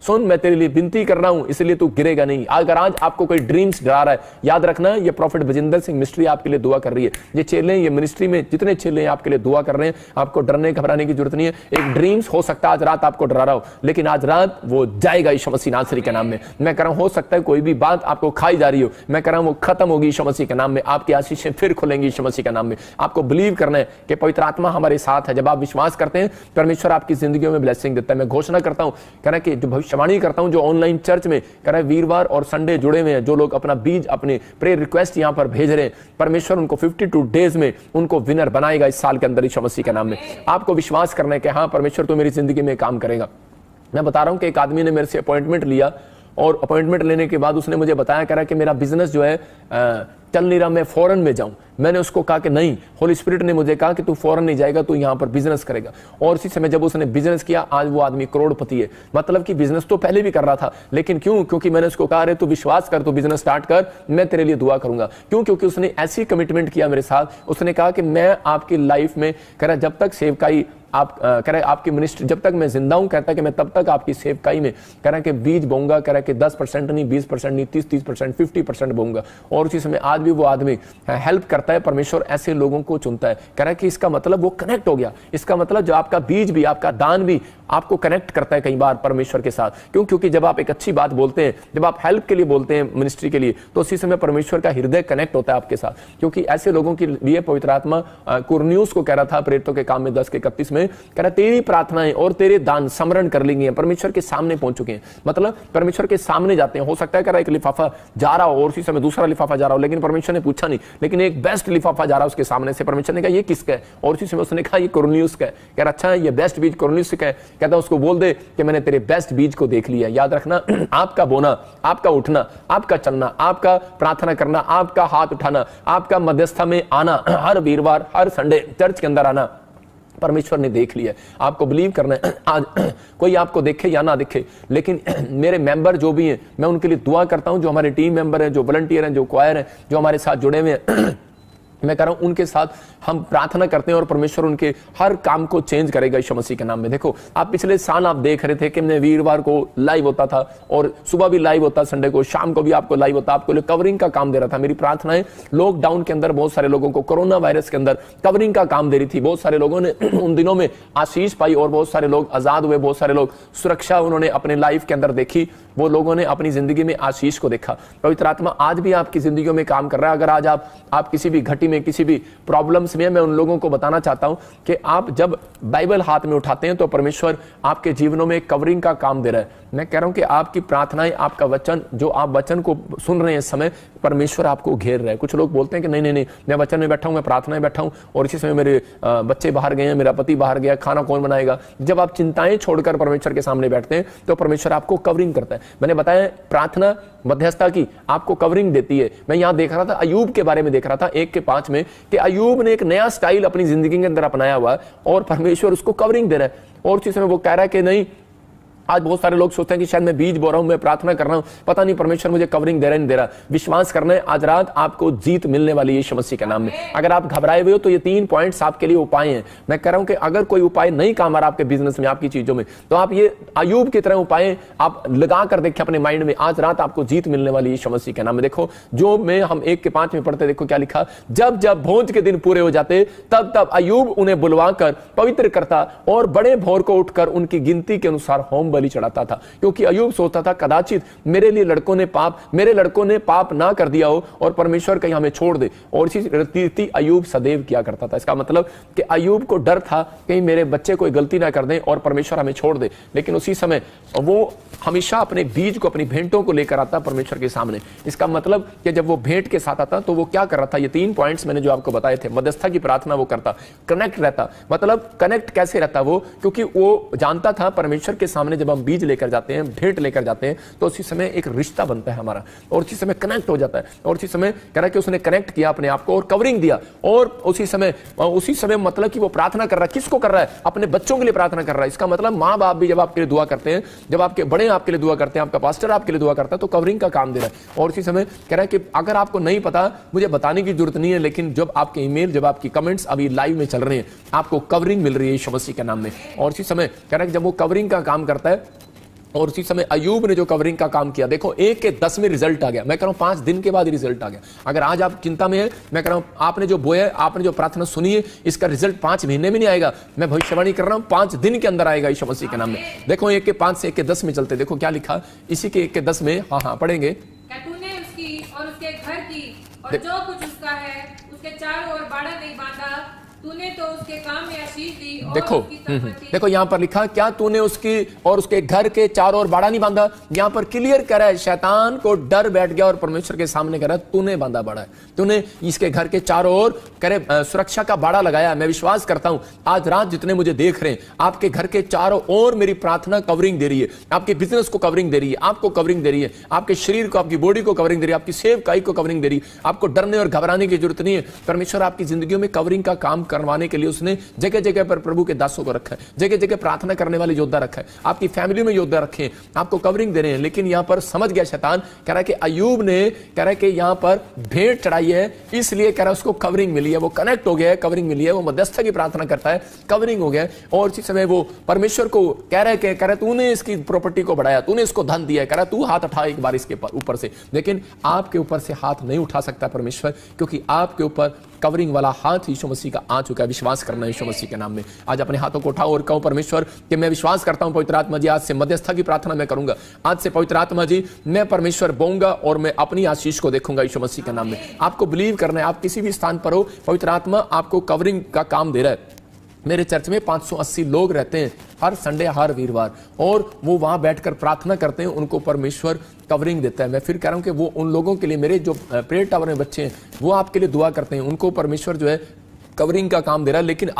सुन मैं तेरे लिए विनती कर रहा हूं, इसलिए तू गिरेगा नहीं। अगर आज आपको कोई ड्रीम्स डरा रहा है, याद रखना ये प्रॉफिट बजिंदर सिंह मिनिस्ट्री आपके लिए दुआ कर रही है। ये चेले, ये मिनिस्ट्री में जितने चेले हैं आपके लिए दुआ कर रहे हैं। आपको डरने घबराने की जरूरत नहीं है। एक ड्रीम्स हो सकता है आज रात आपको डरा रहा हो, लेकिन आज रात वो जाएगा यीशु मसीह नासरी के नाम में। मैं कह रहा हूं हो सकता है कोई भी बात आपको खाई जा रही हो, मैं कह रहा हूं वो खत्म होगी यीशु मसीह के नाम में। आपकी आशीषें फिर खुलेंगी यीशु मसीह के नाम में। आपको बिलीव करना है कि पवित्र आत्मा हमारे साथ है। जब आप विश्वास करते हैं परमेश्वर आपकी जिंदगियों में ब्लेसिंग देता है। मैं घोषणा करता हूं, कह रहा कि जो भविष्यवाणी करता हूं, जो ऑनलाइन चर्च में कह रहा है वीरवार और संडे जुड़े हुए हैं, जो लोग अपना बीज अपने प्रेयर रिक्वेस्ट यहां पर भेज रहे हैं, परमेश्वर उनको 52 डेज में उनको विनर बनाएगा इस साल के अंदर यीशु मसीह के नाम में। आपको विश्वास करना है कि हाँ परमेश्वर तो मेरी जिंदगी में काम करेगा। मैं बता रहा हूं कि एक आदमी ने मेरे से अपॉइंटमेंट लिया और अपॉइंटमेंट लेने के बाद उसने मुझे बताया, कह रहा कि मेरा बिजनेस जो है चल नहीं रहा, मैं फॉरेन में जाऊं। मैंने उसको कहा कि नहीं, होली स्पिरिट ने मुझे कहा कि तू फॉरेन नहीं जाएगा, तू यहां पर बिजनेस करेगा। और इसी समय जब उसने बिजनेस किया, आज वो आदमी करोड़पति है। मतलब कि बिजनेस तो पहले भी कर रहा था, लेकिन क्यों? क्योंकि मैंने उसको कहा, अरे तू विश्वास कर, तू बिजनेस स्टार्ट कर, मैं तेरे लिए दुआ करूंगा। क्यों? क्योंकि उसने ऐसी कमिटमेंट किया मेरे साथ। उसने कहा कि मैं आपकी लाइफ में कह रहा जब तक सेवकाई आप कह रहे आपकी मिनिस्ट्री जब तक मैं जिंदा हूं, कहता है कि मैं तब तक आपकी सेवकाई में कह रहा कि बीज बोऊंगा, कह रहा कि 10% नहीं, 20% नहीं, 30% 50% बोऊंगा। और उसी समय आज भी वो आदमी हेल्प करता है। परमेश्वर ऐसे लोगों को चुनता है। कह रहा है कि इसका मतलब वो कनेक्ट हो गया। इसका मतलब जो आपका बीज भी, आपका दान भी आपको कनेक्ट करता है कई बार परमेश्वर के साथ। क्यों? क्योंकि जब आप एक अच्छी बात बोलते हैं, जब आप हेल्प के लिए बोलते हैं मिनिस्ट्री के लिए, तो उसी समय परमेश्वर का हृदय कनेक्ट होता है आपके साथ। क्योंकि ऐसे लोगों के लिए पवित्र आत्मा कुरनियुस को कह रहा था प्रेरितों के काम में 10:31 में, कह रहा तेरी प्रार्थनाएं और तेरे दान समरण कर लेंगे, परमेश्वर के सामने पहुंच चुके हैं। मतलब परमेश्वर के सामने जाते हैं। हो सकता है कह रहा एक लिफाफा जा रहा हो और उसी समय दूसरा लिफाफा जा रहा हो, लेकिन परमेश्वर ने पूछा नहीं, लेकिन एक बेस्ट लिफाफा जा रहा है उसके सामने से। परमेश्वर ने कहा ये किसका है? और उसी समय उसने कहा ये कुरनियुस का है। कह रहा अच्छा ये बेस्ट बीज कुरनियुस का है। कहता उसको बोल दे कि मैंने तेरे बेस्ट बीज को देख लिया। याद रखना, आपका बोना, आपका उठना, आपका चलना, आपका प्रार्थना करना, आपका हाथ उठाना, आपका मध्यस्था में आना, हर वीरवार हर संडे चर्च के अंदर आना, परमेश्वर ने देख लिया। आपको बिलीव करना है। आज कोई आपको देखे या ना देखे, लेकिन मेरे मेंबर जो भी हैं, मैं उनके लिए दुआ करता हूं। जो हमारे टीम मेंबर हैं, जो वॉलंटियर हैं, जो क्वायर हैं, जो हमारे साथ जुड़े हुए हैं, मैं कह रहा हूं उनके साथ हम प्रार्थना करते हैं और परमेश्वर उनके हर काम को चेंज करेगा यीशु मसीह के नाम में। देखो आप पिछले साल आप देख रहे थे कि मैं वीरवार को लाइव होता था और सुबह भी लाइव होता, संडे को शाम को भी आपको लाइव होता, आपको लिए कवरिंग का काम दे रहा था। मेरी प्रार्थनाएं लॉकडाउन के अंदर बहुत सारे लोगों को, कोरोना वायरस के अंदर कवरिंग का काम दे रही थी। बहुत सारे लोगों ने उन दिनों में आशीष पाई और बहुत सारे लोग आजाद हुए, बहुत सारे लोग सुरक्षा उन्होंने अपने लाइफ के अंदर देखी, वो लोगों ने अपनी जिंदगी में आशीष को देखा। पवित्र आत्मा आज भी आपकी जिंदगियों में काम कर रहा है। अगर आज आप किसी भी घटी में, किसी भी प्रॉब्लम्स में, मैं उन लोगों को बताना चाहता हूं कि आप जब बाइबल हाथ में उठाते हैं तो परमेश्वर आपके जीवनों में कवरिंग का काम दे रहा है। मैं कह रहा हूं कि आपकी प्रार्थनाएं, आपका वचन, जो आप वचन को सुन रहे हैं इस समय, परमेश्वर आपको घेर रहा है। कुछ लोग बोलते हैं कि नहीं, मैं वचन में बैठा हूं, मैं प्रार्थना में बैठा हूं और इसी समय मेरे बच्चे बाहर गए हैं, मेरा पति बाहर गया, खाना कौन बनाएगा। जब आप चिंताएं छोड़कर परमेश्वर के सामने बैठते हैं तो परमेश्वर आपको कवरिंग करता है। मैंने बताया प्रार्थना मध्यस्थता की आपको कवरिंग देती है। मैं यहां देख रहा था, अयूब के बारे में देख रहा था 1:5 में, कि अयूब ने एक नया स्टाइल अपनी जिंदगी के अंदर अपनाया हुआ है और परमेश्वर उसको कवरिंग दे रहा है। और उसी समय वो कह रहा है कि नहीं, आज बहुत सारे लोग सोचते हैं कि शायद मैं बीज बो रहा हूं, मैं प्रार्थना कर रहा हूं, पता नहीं परमेश्वर मुझे कवरिंग दे रहा है नहीं दे रहा। विश्वास करना है, आज रात आपको जीत मिलने वाली है यीशु मसीह के नाम में। अगर आप घबराए हुए हो तो ये 3 पॉइंट्स आपके लिए उपाय हैं। मैं कह रहा हूं कि अगर कोई उपाय नहीं काम आ रहा आपके बिजनेस में, आपकी चीजों में, तो आप ये अयूब की तरह उपाय आप लगा कर देखें अपने माइंड में। आज रात आपको जीत मिलने वाली है यीशु मसीह के नाम में। देखो जो में हम 1:5 में पढ़ते, देखो क्या लिखा, जब जब भोज के दिन पूरे हो जाते तब तब अयूब उन्हें बुलवाकर पवित्र करता और बड़े भोर को उठकर उनकी गिनती के अनुसार होम बलि चढ़ाता था। क्योंकि अयूब सोचता था कदाचित मेरे लड़कों ने पाप ना कर दिया हो और परमेश्वर कहीं हमें छोड़ दे। और इसी रीति अयूब सदैव किया करता था। इसका मतलब कि अयूब को डर था कहीं मेरे बच्चे कोई गलती ना कर दें और परमेश्वर हमें छोड़ दे। लेकिन उसी समय वो हमेशा अपने बीज को, अपनी भेंटों को लेकर आता परमेश्वर के सामने। इसका मतलब कि जब वो भेंट के साथ आता तो वो क्या कर रहा था, ये 3 पॉइंट्स मैंने जो आपको बताए थे। मध्यस्थता की प्रार्थना वो करता, कनेक्ट रहता। मतलब कनेक्ट कैसे रहता वो, क्योंकि वो जानता था परमेश्वर के सामने जब हम बीज लेकर जाते हैं, भेंट लेकर जाते हैं, तो उसी समय एक रिश्ता बनता है हमारा और उसी समय कनेक्ट हो जाता है। और उसी समय कह रहा कि उसने कनेक्ट किया अपने आप को और कवरिंग दिया। और उसी समय मतलब कि वो प्रार्थना कर रहा है, किसको कर रहा है, अपने बच्चों के लिए प्रार्थना कर रहा है। इसका मतलब माँ बाप भी जब आपके लिए दुआ करते हैं, जब आपके बड़े आपके लिए दुआ करते हैं, आपका पास्टर आपके लिए दुआ करता है, तो कवरिंग का काम दे रहा है। और उसी समय कह रहा है कि अगर आपको नहीं पता, मुझे बताने की जरूरत नहीं है, लेकिन जब आपके ईमेल, जब आपकी कमेंट्स अभी लाइव में चल रहे हैं, आपको कवरिंग मिल रही है यीशु मसीह के नाम में। और उसी समय कह रहा है कि जब वो कवरिंग का काम करता है और उसी समय अयूब ने जो कवरिंग का काम किया, देखो 1 के 10 में रिजल्ट आ गया। मैं कह रहा हूं 5 दिन के बाद रिजल्ट आ गया। अगर आज आप चिंता में है, मैं कह रहा हूं आपने जो बोया है, आपने जो प्रार्थना सुनी है, इसका रिजल्ट 5 महीने में नहीं आएगा। मैं भविष्यवाणी कर रहा हूं 5 दिन के अंदर आएगा यीशु मसीह के नाम में। देखो 1 के 5 से 1 के 10 में चलते, देखो क्या लिखा इसी के 1 के 10 में। हाँ पढ़ेंगे। तूने उसकी और उसके घर की और जो कुछ उसका है उसके चारों ओर बाड़ा नहीं बांधा, तूने तो उसके काम में आशीष दी और देखो उसकी संपत्ति। देखो यहां पर लिखा, क्या तूने उसकी और उसके घर के चारों ओर बाड़ा नहीं बांधा। यहां पर क्लियर कर रहा है, शैतान को डर बैठ गया और परमेश्वर के सामने कह रहा है तूने बांधा बाड़ा है, तूने इसके घर के चारों ओर करे सुरक्षा का बाड़ा लगाया। मैं विश्वास करता हूं आज रात जितने मुझे देख रहे हैं, आपके घर के चारों ओर मेरी प्रार्थना कवरिंग दे रही है, आपके बिजनेस को कवरिंग दे रही है, आपको कवरिंग दे रही है, आपके शरीर को, आपकी बॉडी को कवरिंग दे रही है, आपकी सेवकाई को कवरिंग दे रही है। आपको डरने और घबराने की जरूरत नहीं है। परमेश्वर आपकी जिंदगियों में कवरिंग का काम करवाने के लिए उसने जगह जगह पर प्रभु के दासों को रखा है, जगह जगह प्रार्थना करने वाले योद्धा रखा है, आपकी फैमिली में योद्धा रखे हैं, आपको कवरिंग दे रहे हैं। लेकिन यहां पर समझ गया शैतान, कह रहा है कि अयूब ने कह रहा है कि यहां पर भेंट चढ़ाई है, इसलिए कह रहा है उसको कवरिंग मिली है, वो कनेक्ट हो गया है, कवरिंग मिली है, वो मध्यस्थ की प्रार्थना करता है, कवरिंग हो गया है। और इसी समय वो परमेश्वर को कह रहा है तूने इसकी प्रॉपर्टी को बढ़ाया, तूने इसको धन दिया है, कह रहा तू हाथ उठा एक बार इसके ऊपर से। लेकिन आपके ऊपर से हाथ नहीं उठा सकता परमेश्वर, क्योंकि आपके ऊपर कवरिंग वाला हाथ यीशु मसीह का आ चुका है। विश्वास करना यीशु मसीह के नाम में। आज अपने हाथों को उठाओ और कहो परमेश्वर कि मैं विश्वास करता हूं पवित्र आत्मा जी, आज से मध्यस्था की प्रार्थना मैं करूंगा। आज से पवित्र आत्मा जी मैं परमेश्वर बोऊंगा और मैं अपनी आशीष को देखूंगा यीशु मसीह के नाम में। आपको बिलीव करना है, आप किसी भी स्थान पर हो, पवित्र आत्मा आपको कवरिंग का काम दे रहा है। मेरे चर्च में 580 लोग रहते हैं हर संडे हर वीरवार, और वो वहां बैठकर प्रार्थना करते हैं, उनको परमेश्वर कवरिंग देता है। मैं फिर कह रहा हूं कि वो उन लोगों के लिए, मेरे जो प्रेयर टावर में बच्चे हैं वो आपके लिए दुआ करते हैं, उनको परमेश्वर जो है कवरिंग का काम दे रहा है। लेकिन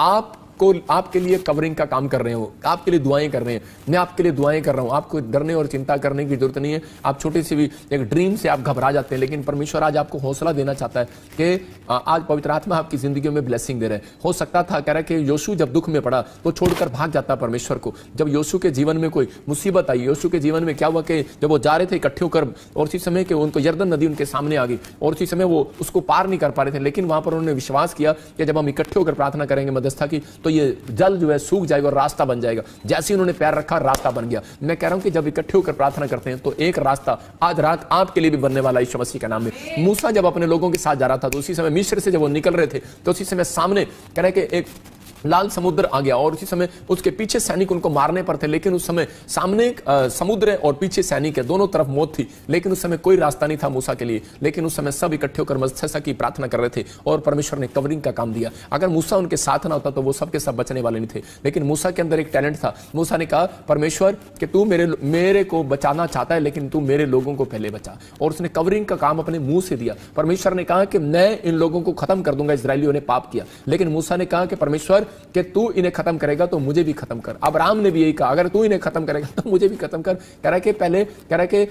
आपके लिए कवरिंग का काम कर रहे हो, आपके लिए दुआएं कर रहे हैं, मैं आपके लिए दुआएं कर रहा हूं। आपको डरने और चिंता करने की जरूरत नहीं है। आप छोटी सी भी एक ड्रीम से आप घबरा जाते हैं, लेकिन परमेश्वर आज आपको हौसला देना चाहता है कि आज पवित्र आत्मा आपकी जिंदगी में ब्लेसिंग दे रहे हैं। हो सकता था कह रहा है कि योशू जब दुख में पड़ा तो छोड़कर भाग जाता परमेश्वर को। जब योशू के जीवन में कोई मुसीबत आई, योशू के जीवन में क्या हुआ कि जब वो जा रहे थे इकट्ठे होकर, और उसी समय कि उनको यरदन नदी उनके सामने आ गई और उसी समय वो उसको पार नहीं कर पा रहे थे, लेकिन वहां पर उन्होंने विश्वास किया कि जब हम इकट्ठे होकर प्रार्थना करेंगे मध्यस्था की तो ये जल जो है सूख जाएगा और रास्ता बन जाएगा। जैसे उन्होंने पैर रखा रास्ता बन गया। मैं कह रहा हूं कि जब इकट्ठे होकर प्रार्थना करते हैं तो एक रास्ता आज रात आपके लिए भी बनने वाला है यीशु मसीह के नाम में। मूसा जब अपने लोगों के साथ जा रहा था तो उसी समय मिस्र से जब वो निकल रहे थे तो उसी समय सामने कह रहे कि एक लाल समुद्र आ गया और उसी समय उसके पीछे सैनिक उनको मारने पर थे, लेकिन उस समय सामने समुद्र और पीछे सैनिक है, दोनों तरफ मौत थी, लेकिन उस समय कोई रास्ता नहीं था मूसा के लिए। लेकिन उस समय सब इकट्ठे होकर मध्यस्थता की प्रार्थना कर रहे थे और परमेश्वर ने कवरिंग का काम दिया। अगर मूसा उनके साथ ना होता तो वो सब के सब बचने वाले नहीं थे, लेकिन मूसा के अंदर एक टैलेंट था। मूसा ने कहा परमेश्वर कि तू मेरे को बचाना चाहता है, लेकिन तू मेरे लोगों को पहले बचा, और उसने कवरिंग का काम अपने मुंह से दिया। परमेश्वर ने कहा कि मैं इन लोगों को खत्म कर दूंगा, इस्राएलियों ने पाप किया, लेकिन मूसा ने कहा कि परमेश्वर कि तू इन्हें खत्म करेगा तो मुझे भी खत्म कर। अब्राहम ने भी यही कहा, अगर तू इन्हें खत्म करेगा तो मुझे भी खत्म कर। कह रहा कि पहले कह रहा कि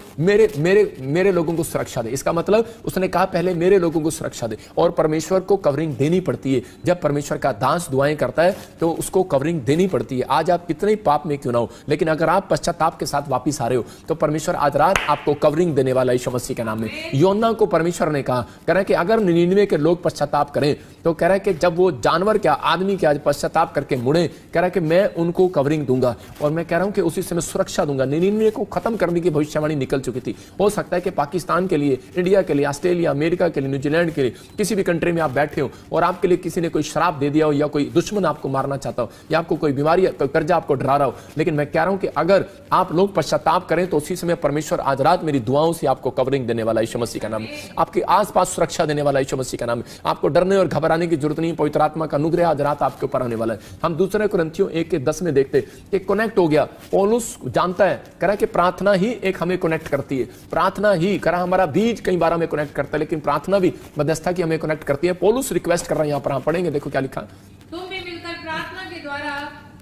मेरे लोगों को सुरक्षा दे। इसका मतलब उसने कहा पहले मेरे लोगों को सुरक्षा दे, और परमेश्वर को कवरिंग देनी पड़ती है। जब परमेश्वर का दास दुआएं करता है तो उसको कवरिंग देनी पड़ती है। आज आप कितने पाप में क्यों ना हो, लेकिन अगर आप पश्चाताप के साथ वापिस आ रहे हो तो परमेश्वर आज रात आपको कवरिंग देने वाला यीशु मसीह के नाम में। योना को परमेश्वर ने कहा, कह रहा है कि अगर 99 के लोग पश्चाताप करें तो कह रहा है कि जब वो जानवर क्या आदमी क्या पश्चाताप करके मुड़े, कह रहा है कि मैं उनको कवरिंग दूंगा, और मैं कह रहा हूं कि उसी समय सुरक्षा दूंगा। 99 को खत्म करने की भविष्यवाणी निकल चुकी थी। हो सकता है कि पाकिस्तान के लिए, इंडिया के लिए, ऑस्ट्रेलिया, अमेरिका के लिए, न्यूजीलैंड के लिए, किसी भी कंट्री में आप बैठे हो और आपके लिए किसी ने कोई शराब दे दिया हो, या कोई दुश्मन आपको मारना चाहता हो, या आपको कोई बीमारी, कोई कर्जा आपको डरा रहा हो, लेकिन मैं कह रहा हूं कि अगर आप लोग पश्चाताप करें तो उसी समय परमेश्वर आज रात मेरी दुआओं से आपको कवरिंग देने वाला यीशु मसीह का नाम है। आपके आसपास सुरक्षा देने वाला यीशु मसीह का नाम है। आपको डरने और घबराने की जरूरत नहीं। पवित्र आत्मा का अनुग्रह आज रात आपके ऊपर आने वाला है। हम दूसरे कुरिन्थियों 1:10 में देखते कि कनेक्ट हो गया। पौलुस जानता है, कह रहा कि प्रार्थना ही एक हमें कनेक्ट करती है। प्रार्थना ही कह रहा हमारा बीज कई बार हमें कनेक्ट करता है, लेकिन प्रार्थना भी मध्यस्थता की हमें कनेक्ट करती है। पौलुस रिक्वेस्ट कर रहा है, यहां पर हम पढ़ेंगे, देखो क्या लिखा। तुम भी मिलकर प्रार्थना के द्वारा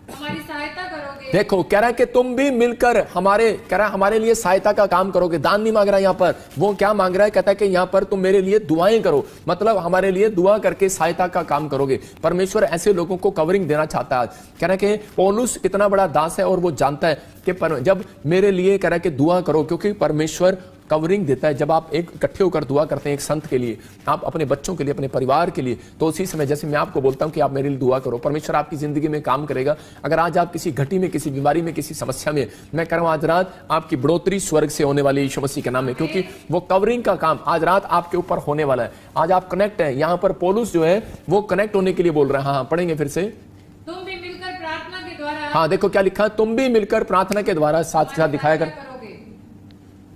हमारी सहायता करोगे। देखो कह रहा है कि तुम भी मिलकर हमारे लिए सहायता का काम करोगे। दान नहीं मांग रहा है यहां पर, वो क्या मांग रहा है, कहता है कि यहां पर तुम मेरे लिए दुआएं करो, मतलब हमारे लिए दुआ करके सहायता का काम करोगे। परमेश्वर ऐसे लोगों को कवरिंग देना चाहता है। कह रहा है कि पौलुस इतना बड़ा दास है और वो जानता है कि जब मेरे लिए कह रहा है कि दुआ करो, क्योंकि परमेश्वर कवरिंग देता है। जब आप एक इकट्ठे होकर दुआ करते हैं एक संत के लिए, आप अपने बच्चों के लिए, अपने परिवार के लिए, तो उसी समय जैसे मैं आपको बोलता हूं कि आप मेरे लिए दुआ करो, परमेश्वर आपकी जिंदगी में काम करेगा। अगर आज आप किसी घटी में, किसी बीमारी में, किसी समस्या में, मैं कह रहा हूं आज रात आपकी बढ़ोतरी स्वर्ग से होने वाली यीशु मसीह के नाम में, क्योंकि वो कवरिंग का काम आज रात आपके ऊपर होने वाला है। आज आप कनेक्ट है। यहां पर पौलुस जो है वो कनेक्ट होने के लिए बोल रहे हैं। हाँ, पढ़ेंगे फिर से। तुम भी मिलकर प्रार्थना के द्वारा, हाँ देखो क्या लिखा, तुम भी मिलकर प्रार्थना के द्वारा, साथ साथ दिखाया कर,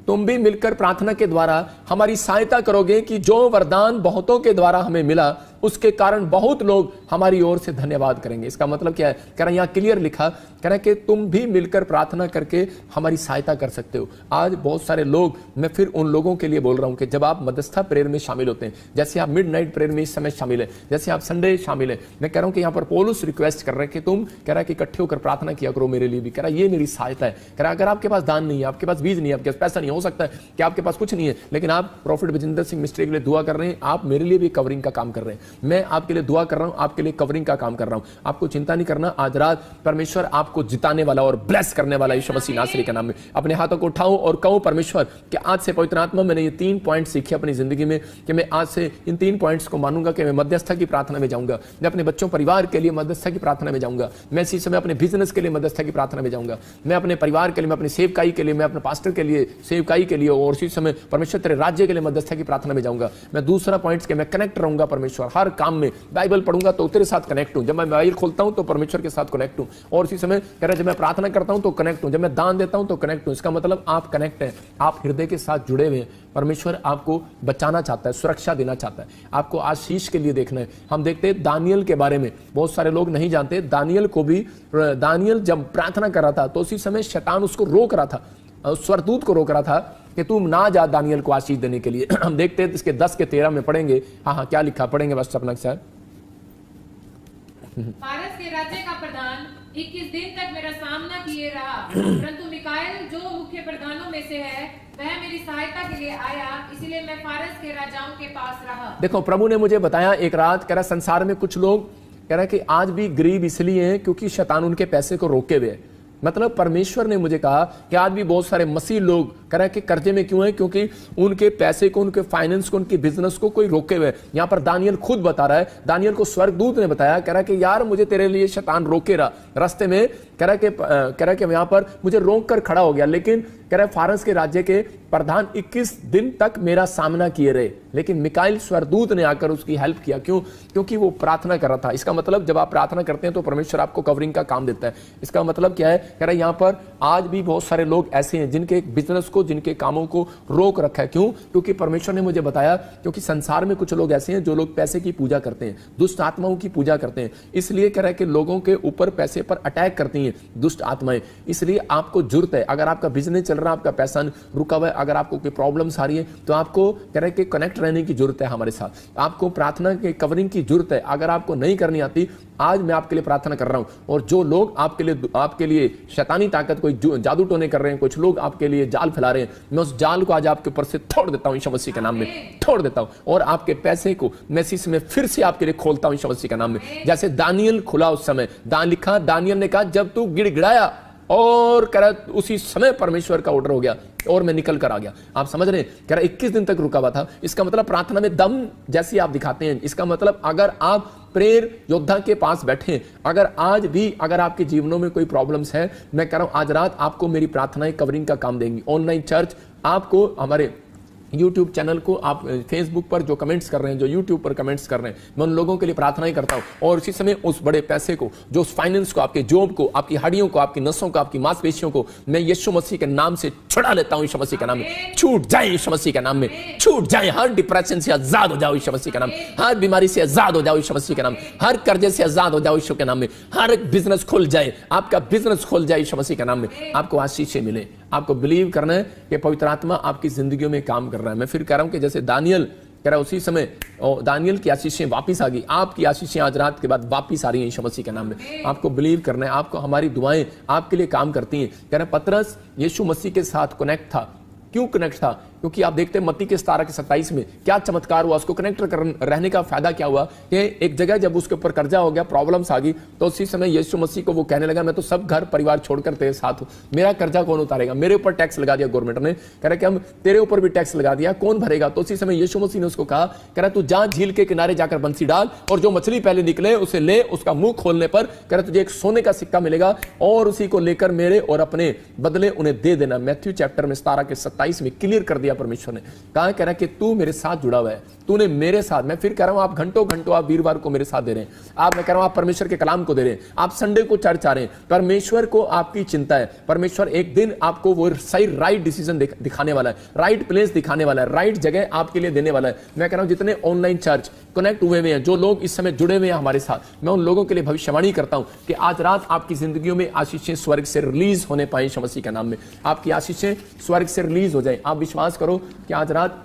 तुम भी मिलकर प्रार्थना के द्वारा हमारी सहायता करोगे कि जो वरदान बहुतों के द्वारा हमें मिला उसके कारण बहुत लोग हमारी ओर से धन्यवाद करेंगे। इसका मतलब क्या है, कह रहा यहां क्लियर लिखा, कह रहा कि तुम भी मिलकर प्रार्थना करके हमारी सहायता कर सकते हो। आज बहुत सारे लोग, मैं फिर उन लोगों के लिए बोल रहा हूं कि जब आप मध्यस्था प्रेयर में शामिल होते हैं, जैसे आप मिडनाइट प्रेयर में इस समय शामिल है, जैसे आप संडे शामिल है, मैं कह रहा हूं कि यहां पर पौलुस रिक्वेस्ट कर रहे हैं कि तुम, कह रहा है कि इकट्ठे होकर प्रार्थना किया करो मेरे लिए भी। कह रहा ये मेरी सहायता है। कह रहा अगर आपके पास दान नहीं है, आपके पास बीज नहीं है, आपके पास पैसा नहीं, हो सकता है कि आपके पास कुछ नहीं है, लेकिन आप प्रॉफिट बजिंदर सिंह मिस्ट्री के लिए दुआ कर रहे हैं, आप मेरे लिए भी कवरिंग का काम कर रहे हैं। मैं आपके लिए दुआ कर रहा हूं, आपके लिए कवरिंग का काम कर रहा हूं। आपको चिंता नहीं करना, आज रात परमेश्वर आपको जिताने वाला और ब्लेस करने वाला यीशु मसीह नासरी के नाम में। अपने हाथों को उठाओ और कहो परमेश्वर कि आज से पवित्र आत्मा, मैंने ये 3 पॉइंट सीखे अपनी जिंदगी में कि मैं आज से इन 3 पॉइंट्स को मानूंगा कि मैं मध्यस्था की प्रार्थना में जाऊंगा, मैं अपने बच्चों परिवार के लिए मध्यस्था की प्रार्थना में जाऊंगा, मैं इसी समय अपने बिजनेस के लिए मध्यस्था की प्रार्थना में जाऊंगा, मैं अपने परिवार के लिए, मैं अपनी सेवकाई के लिए, मैं अपने पास्टर के लिए सेवकाई के लिए, और इसी समय परमेश्वर तेरे राज्य के लिए मध्यस्था की प्रार्थना में जाऊंगा। मैं दूसरा पॉइंट के मैं कनेक्ट रहूंगा परमेश्वर, हर काम में बाइबल पढ़ूंगा तो तेरे साथ कनेक्ट हूं, जब मैं मोबाइल खोलता हूं तो परमेश्वर के साथ कनेक्ट हूं, और इसी समय कह रहा है जब मैं प्रार्थना करता हूं तो कनेक्ट हूं, जब मैं दान देता हूं तो कनेक्ट हूं। इसका मतलब आप कनेक्ट हैं, आप हृदय के साथ जुड़े हुए हैं। परमेश्वर आपको बचाना चाहता है, सुरक्षा देना चाहता है, आपको आशीष के लिए देखना है। हम देखते हैं दानियल के बारे में, बहुत सारे लोग नहीं जानते, दानियल को भी, दानियल जब प्रार्थना कर रहा था तो उसी समय शैतान उसको रोक रहा था, स्वरदूत को रोक रहा था कि तुम ना जा दानियल को आशीष देने के लिए। हम देखते हैं इसके 10 के 13 में पढ़ेंगे। हाँ, क्या लिखा, पढ़ेंगे बस अपना के साथ। फारस के राज्य का प्रधान 21 दिन तक मेरा सामना किए रहा, परंतु मिकाएल जो मुख्य प्रधानों में से है वह मेरी सहायता के लिए आया, इसलिए मैं फारस के राजाओं के पास रहा। देखो प्रभु ने मुझे बताया एक रात, कह रहा संसार में कुछ लोग, कह रहा कि आज भी गरीब इसलिए हैं क्योंकि शैतान उनके पैसे को रोके हुए है। मतलब परमेश्वर ने मुझे कहा कि आज भी बहुत सारे मसीह लोग कह रहे हैं कि कर्जे में क्यों है, क्योंकि उनके पैसे को, उनके फाइनेंस को, उनके बिजनेस को कोई रोके हुए। यहां पर दानियल खुद बता रहा है, दानियल को स्वर्गदूत ने बताया, कह रहा कि यार मुझे तेरे लिए शैतान रोके रहा रास्ते में, कह रहा कि यहां पर मुझे रोक कर खड़ा हो गया, लेकिन कह रहा फारस के राज्य के प्रधान 21 दिन तक मेरा सामना किए रहे, लेकिन मिकाइल स्वर्गदूत ने आकर उसकी हेल्प किया। क्यों? क्योंकि वो प्रार्थना कर रहा था। इसका मतलब जब आप प्रार्थना करते हैं तो परमेश्वर आपको कवरिंग का काम देता है। इसका मतलब क्या है, कह रहा है यहां पर आज भी बहुत सारे लोग ऐसे हैं जिनके बिजनेस को, जिनके कामों को रोक रखा है। क्यों? क्योंकि परमेश्वर ने मुझे बताया, क्योंकि संसार में कुछ लोग ऐसे हैं जो लोग पैसे की पूजा करते हैं, दुष्ट आत्माओं की पूजा करते हैं, इसलिए कह रहा है कि लोगों के ऊपर पैसे पर अटैक करती हैं दुष्ट आत्माएं। इसलिए आपको जरूरत है, अगर आपका बिजनेस चल रहा है, आपका पैसा रुका हुआ है, अगर आपको कोई प्रॉब्लम्स आ रही है, तो आपको कह रहा है कि कनेक्ट रहने की जरूरत है हमारे साथ, आपको प्रार्थना के कवरिंग की जरूरत है। अगर आपको नहीं करनी आती, आज मैं आपके लिए प्रार्थना कर रहा हूं, और जो लोग आपके लिए शैतानी ताकत, कोई जादू टोने कर रहे हैं, कुछ लोग आपके लिए जाल फैला रहे हैं, मैं उस जाल को आज आपके ऊपर से तोड़ देता हूं यीशु मसीह के नाम में, तोड़ देता हूं, और आपके पैसे को मैं इसी में फिर से आपके लिए खोलता हूं यीशु मसीह के नाम में। जैसे दानियल खुला उस समय, लिखा दानियल ने कहा जब तू गिड़गिड़ाया, और कह रहा उसी समय परमेश्वर का ऑर्डर हो गया और मैं निकल कर आ गया। आप समझ रहे हैं, कह रहा 21 दिन तक रुका हुआ था। इसका मतलब प्रार्थना में दम जैसी आप दिखाते हैं, इसका मतलब अगर आप प्रेयर योद्धा के पास बैठे, अगर आज भी अगर आपके जीवनों में कोई प्रॉब्लम्स है, मैं कह रहा हूं आज रात आपको मेरी प्रार्थनाएं कवरिंग का काम देंगी। ऑनलाइन चर्च आपको, हमारे YouTube चैनल को, आप फेसबुक पर जो कमेंट्स कर रहे हैं, जो YouTube पर कमेंट्स कर रहे हैं, मैं उन लोगों के लिए प्रार्थनाएं करता हूं, और इसी समय उस बड़े पैसे को, जो उस फाइनेंस को, आपके जॉब को, आपकी हड्डियों को, आपकी नसों को, आपकी मांसपेशियों को मैं यीशु मसीह के नाम से छुड़ा लेता हूं। यीशु मसीह के नाम में छूट जाए, यीशु मसीह के नाम में छूट जाए। हर डिप्रेशन से आजाद हो जाओ यीशु मसीह के नाम, हर बीमारी से आजाद हो जाओ यीशु मसीह के नाम, हर कर्जे से आजाद हो जाओ यीशु के नाम में, हर एक बिजनेस खुल जाए, आपका बिजनेस खुल जाए यीशु मसीह के नाम में, आपको आशीषें मिले। आपको बिलीव करना है कि पवित्र आत्मा आपकी जिंदगियों में काम कर रहा है। मैं फिर कह रहा हूं कि जैसे दानियल कह रहा उसी समय दानियल की आशीषें वापिस आ गई, आपकी आशीषें आज रात के बाद वापिस आ रही हैं यीशु मसीह के नाम में। आपको बिलीव करना है, आपको हमारी दुआएं आपके लिए काम करती हैं। कह रहा पतरस यीशु मसीह के साथ कनेक्ट था। क्यों कनेक्ट था? क्योंकि आप देखते हैं मत्ती के 17-27 में क्या चमत्कार हुआ, उसको कनेक्ट रहने का फायदा क्या हुआ कि एक जगह जब उसके ऊपर कर्जा हो गया, प्रॉब्लम्स आ गई, तो उसी समय यीशु मसीह को वो कहने लगा मैं तो सब घर परिवार छोड़कर तेरे साथ हूं, मेरा कर्जा कौन उतारेगा, मेरे ऊपर टैक्स लगा दिया गवर्नमेंट ने, कह रहा कि हम तेरे ऊपर भी टैक्स लगा दिया, कौन भरेगा। तो उसी समय यीशु मसीह ने उसको कहा, कह रहा तू जा झील के किनारे जाकर बंसी डाल और जो मछली पहले निकले उसे ले, उसका मुंह खोलने पर कह रहा तुझे एक सोने का सिक्का मिलेगा और उसी को लेकर मेरे और अपने बदले उन्हें दे देना। मैथ्यू चैप्टर में 17-27 में क्लियर कर दिया परमेश्वर ने, कहा कह रहा कि तू मेरे साथ जुड़ा हुआ है, तूने मेरे साथ, मैं फिर कह रहा हूं आप घंटों घंटों आप वीरवार को मेरे साथ दे रहे हैं, आप मैं कह रहा हूं आप परमेश्वर के कलाम को दे रहे हैं, आप संडे को चर्च आ रहे हैं, परमेश्वर को आपकी चिंता है, परमेश्वर एक दिन आपको वो सही राइट डिसीजन दिखाने वाला है, राइट प्लेस दिखाने वाला है, राइट जगह आपके लिए देने वाला है। मैं कह रहा हूं जितने ऑनलाइन चर्च कनेक्ट हुए हुए हैं, जो लोग इस समय जुड़े हुए हैं हमारे साथ, मैं उन लोगों के लिए भविष्यवाणी करता हूं कि आज रात आपकी जिंदगियों में आशीषें स्वर्ग से रिलीज होने पाए यीशु मसीह के नाम में, आपकी आशीषें स्वर्ग से रिलीज हो जाए। आप विश्वास करो कि आज रात,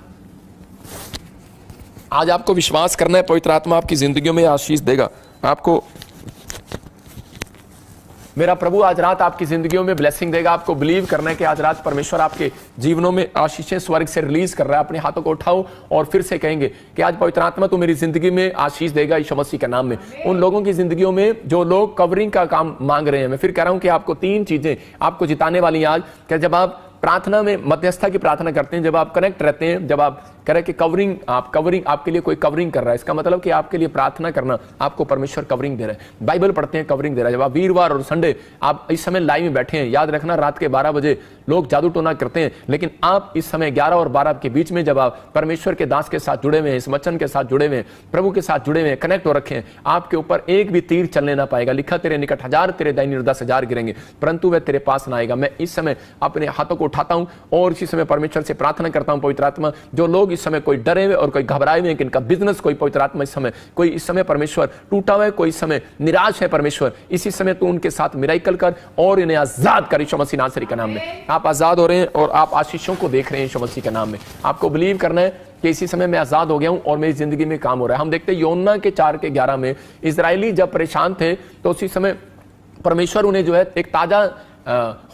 आज आपको विश्वास करना है पवित्र आत्मा आपकी जिंदगियों में आशीष देगा। आपको मेरा प्रभु आज रात आपकी जिंदगियों में ब्लेसिंग देगा। आपको बिलीव करना है कि आज रात परमेश्वर आपके जीवनों में आशीषें स्वर्ग से रिलीज कर रहा है। अपने हाथों को उठाओ और फिर से कहेंगे कि आज पवित्र आत्मा तू मेरी जिंदगी में आशीष देगा यीशु मसीह के नाम में। उन लोगों की जिंदगियों में जो लोग कवरिंग का काम मांग रहे हैं, मैं फिर कह रहा हूं कि आपको 3 चीजें आपको जिताने वाली हैं आज। कि जब आप प्रार्थना में मध्यस्थता की प्रार्थना करते हैं, जब आप कनेक्ट रहते हैं, जब आप कह रहे कि कवरिंग आपके लिए कोई कवरिंग कर रहा है, इसका मतलब कि आपके लिए प्रार्थना करना आपको परमेश्वर कवरिंग दे रहा है। बाइबल पढ़ते हैं कवरिंग दे रहा है। जब आप वीरवार और संडे आप इस समय लाइव में बैठे हैं, याद रखना रात के 12 बजे लोग जादू टोना करते हैं, लेकिन आप इस समय 11 और 12 के बीच में जब आप परमेश्वर के दास के साथ जुड़े हुए हैं, इस वचन के साथ जुड़े हुए हैं, प्रभु के साथ जुड़े हुए हैं, कनेक्ट हो रखे हैं, आपके ऊपर एक भी तीर चलने ना पाएगा। लिखा तेरे निकट 1000 तेरे दाहिनी ओर 10,000 गिरेंगे परंतु वह तेरे पास ना आएगा। मैं इस समय अपने हाथों को उठाता हूं और इसी समय परमेश्वर से प्रार्थना करता हूं, पवित्र आत्मा जो लोग इस समय कोई डरे हुए और कोई घबराए हुए हैं कि इनका बिजनेस, कोई पवित्र आत्मा इस समय कोई इस समय परमेश्वर टूटा हुआ है, कोई इस समय निराश है, परमेश्वर इसी समय तू उनके साथ मिराकल कर और इन्हें आजाद कर यीशु मसीह नासरी के नाम में। आप आजाद हो रहे हैं और आप आशीषों को देख रहे हैं यीशु मसीह के नाम में। आपको बिलीव करना है कि इसी समय मैं आजाद हो गया हूं और मेरी जिंदगी में काम हो रहा है। हम देखते हैं योना के 4:11 में इजरायली जब परेशान थे तो उसी समय परमेश्वर उन्हें जो है एक ताजा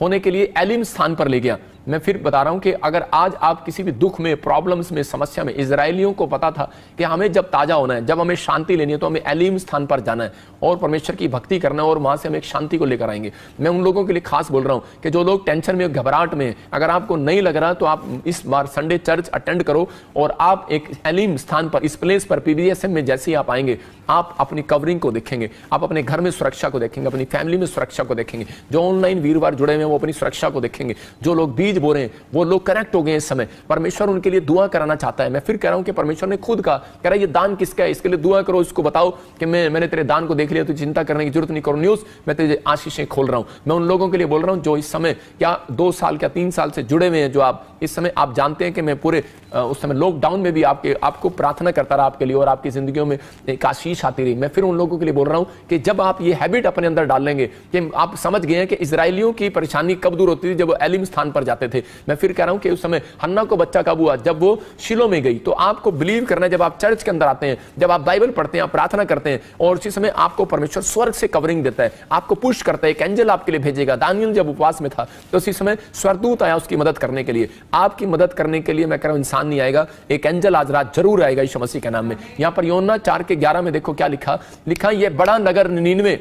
होने के लिए एलिम स्थान पर ले गया। मैं फिर बता रहा हूं कि अगर आज आप किसी भी दुख में, प्रॉब्लम्स में, समस्या में, इजरायलियों को पता था कि हमें जब ताजा होना है, जब हमें शांति लेनी है तो हमें एलीम स्थान पर जाना है और परमेश्वर की भक्ति करना है और वहां से हम एक शांति को लेकर आएंगे। मैं उन लोगों के लिए खास बोल रहा हूं कि जो लोग टेंशन में, घबराहट में, अगर आपको नहीं लग रहा तो आप इस बार संडे चर्च अटेंड करो और आप एक एलीम स्थान पर, इस प्लेस पर, PBSM में जैसे ही आप आएंगे आप अपनी कवरिंग को देखेंगे, आप अपने घर में सुरक्षा को देखेंगे, अपनी फैमिली में सुरक्षा को देखेंगे। जो ऑनलाइन वीरवार जुड़े हुए हैं वो अपनी सुरक्षा को देखेंगे। जो लोग बीज बो रहे हैं वो लोग कनेक्ट हो गए इस समय, परमेश्वर उनके लिए दुआ कराना चाहता है। मैं फिर कह रहा हूं कि परमेश्वर ने खुद कहा, कह रहा है ये दान किसका है, इसके लिए दुआ करो, इसको बताओ कि मैंने तेरे दान को देख लिया, तो चिंता करने की जरूरत नहीं करो न्यूज़, मैं तुझे आशीषें खोल रहा हूं। मैं उन लोगों के लिए बोल रहा हूं जो इस समय क्या 2 साल क्या 3 साल से जुड़े हुए हैं, जो आप इस समय आप जानते हैं कि मैं पूरे उस समय लॉकडाउन में भी आपको प्रार्थना करता रहा आपके लिए और आपकी जिंदगियों में एक आशीष आती रही। मैं फिर उन लोगों के लिए बोल रहा हूं कि जब आप ये हैबिट अपने अंदर डाल लेंगे कि आप समझ गए हैं कि इजरायलियों की परेशानी कब दूर होती थी, जब वो एलिम स्थान पर जाते थे। मैं फिर कह रहा हूं कि उस समय हन्ना को बच्चा कब हुआ, जब वो शिलो में गई। तो आपको बिलीव करना है, जब आप चर्च के अंदर आते हैं, जब आप बाइबल पढ़ते हैं, आप प्रार्थना करते हैं और उसी समय आपको परमेश्वर स्वर्ग से कवरिंग देता है, आपको पुश करता है, एक एंजल आपके लिए भेजेगा। दानियल जब उपवास में था तो उसी समय स्वर्गदूत आया उसकी मदद करने के लिए, आपकी मदद करने के लिए। मैं कह रहा हूं इंसान नहीं आएगा, एक एंजल आज रात जरूर आएगा यीशु मसीह के नाम में। यहां पर योना 4:11 में देखो क्या लिखा, यह बड़ा नगर निनीनवे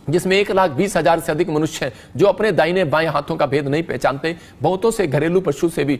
जिसमें 1,20,000 से अधिक मनुष्य हैं जो अपने दाहिने बाएं हाथों का भेद नहीं पहचानते, बहुतों से घरेलू पशु से भी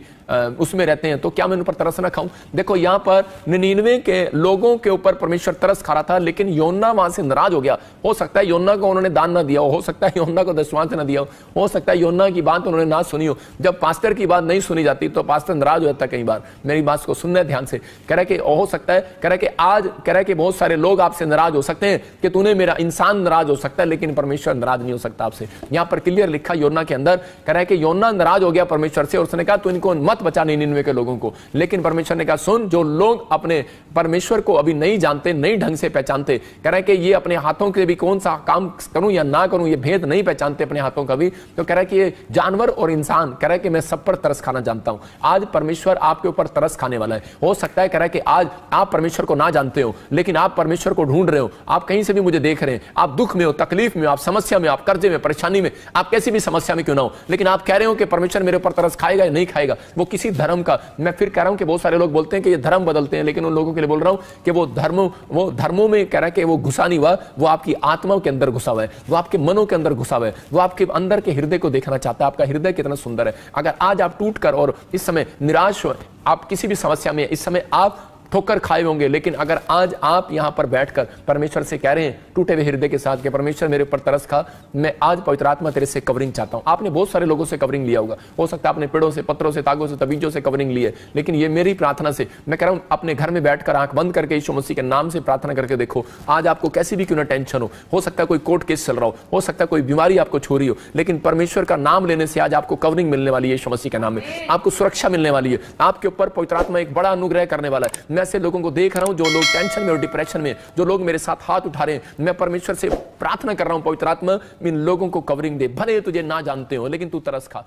उसमें रहते हैं, तो क्या मैं उन पर तरस न खाऊं। देखो यहाँ पर निनीनवे के लोगों के ऊपर परमेश्वर तरस खा रहा था, लेकिन योना वहां से नाराज हो गया। हो सकता है योना को उन्होंने दान ना दिया हो सकता है योना को दशमांश ना दिया हो सकता है योना की बात उन्होंने ना सुनी हो। जब पास्टर की बात नहीं सुनी जाती तो पास्टर नाराज हो जाता है। कई बार मेरी बात को सुनना है ध्यान से, कह रहा है कि हो सकता है, कह रहा है कि आज कह रहा है कि बहुत सारे लोग आपसे नाराज हो सकते हैं कि तूने मेरा, इंसान नाराज हो सकता है लेकिन परमेश्वर नाराज नहीं हो सकता आपसे। यहां पर क्लियर लिखा योना के अंदर, कह रहा है कि योना नाराज हो गया परमेश्वर से और उसने कहा तू इनको मत बचा निनीनवे के लोगों को। लेकिन परमेश्वर ने कहा सुन, जो लोग अपने परमेश्वर को अभी नहीं जानते, नई ढंग से पहचानते, कह रहा है कि ये अपने हाथों के भी कौन सा काम करूं या ना करूं, ये भेद नहीं पहचानते अपने हाथों का भी, तो कह रहा है कि ये जानवर और इंसान, कह रहा है कि मैं सब पर तरस खाना जानता हूं। आज परमेश्वर आपके ऊपर तरस खाने वाला है। हो सकता है, कह रहा है कि आज आप परमेश्वर को ना जानते हो लेकिन आप परमेश्वर को ढूंढ रहे हो, आप कहीं से भी मुझे देख रहे हैं, आप दुख में हो, तकलीफ तकलीफ में, आप समस्या में, आप कर्जे में, परेशानी में, आप कैसी भी समस्या में क्यों ना हो, लेकिन आप कह रहे हो कि परमेश्वर मेरे ऊपर तरस खाएगा या नहीं खाएगा, वो किसी धर्म का, मैं फिर कह रहा हूं कि बहुत सारे लोग बोलते हैं कि ये धर्म बदलते हैं, लेकिन उन लोगों के लिए बोल रहा हूं कि वो धर्मों में कह रहा है कि वो घुसा नहीं हुआ, वो आपकी आत्मा के अंदर घुसा हुआ है, वो आपके मनों के अंदर घुसा हुआ है, वो आपके अंदर के हृदय को देखना चाहता है, आपका हृदय कितना सुंदर है। अगर आज आप टूट कर और इस समय निराश हो, आप किसी भी समस्या में इस समय आप ठोकर खाए होंगे, लेकिन अगर आज आप यहां पर बैठकर परमेश्वर से कह रहे हैं टूटे हुए हृदय के साथ कि परमेश्वर मेरे ऊपर तरस खा, मैं आज पवित्र आत्मा तेरे से कवरिंग चाहता हूं। आपने बहुत सारे लोगों से कवरिंग लिया होगा, हो सकता है आपने पेड़ों से, पत्थरों से, तागों से, तबीजों से कवरिंग ली है, लेकिन ये मेरी प्रार्थना से मैं कह रहा हूं अपने घर में बैठकर आंख बंद करके यीशु मसीह के नाम से प्रार्थना करके देखो। आज आपको कैसी भी क्यों ना टेंशन हो सकता है कोई कोर्ट केस चल रहा हो सकता है कोई बीमारी आपको छू रही हो, लेकिन परमेश्वर का नाम लेने से आज आपको कवरिंग मिलने वाली है, यीशु मसीह के नाम में आपको सुरक्षा मिलने वाली है, आपके ऊपर पवित्र आत्मा एक बड़ा अनुग्रह करने वाला है। मैं ऐसे लोगों को देख रहा हूं जो लोग टेंशन में और डिप्रेशन में, जो लोग मेरे साथ हाथ उठा रहे हैं, मैं परमेश्वर से प्रार्थना कर रहा हूं पवित्र आत्मा इन लोगों को कवरिंग दे, भले तुझे ना जानते हो लेकिन तू तरस खा,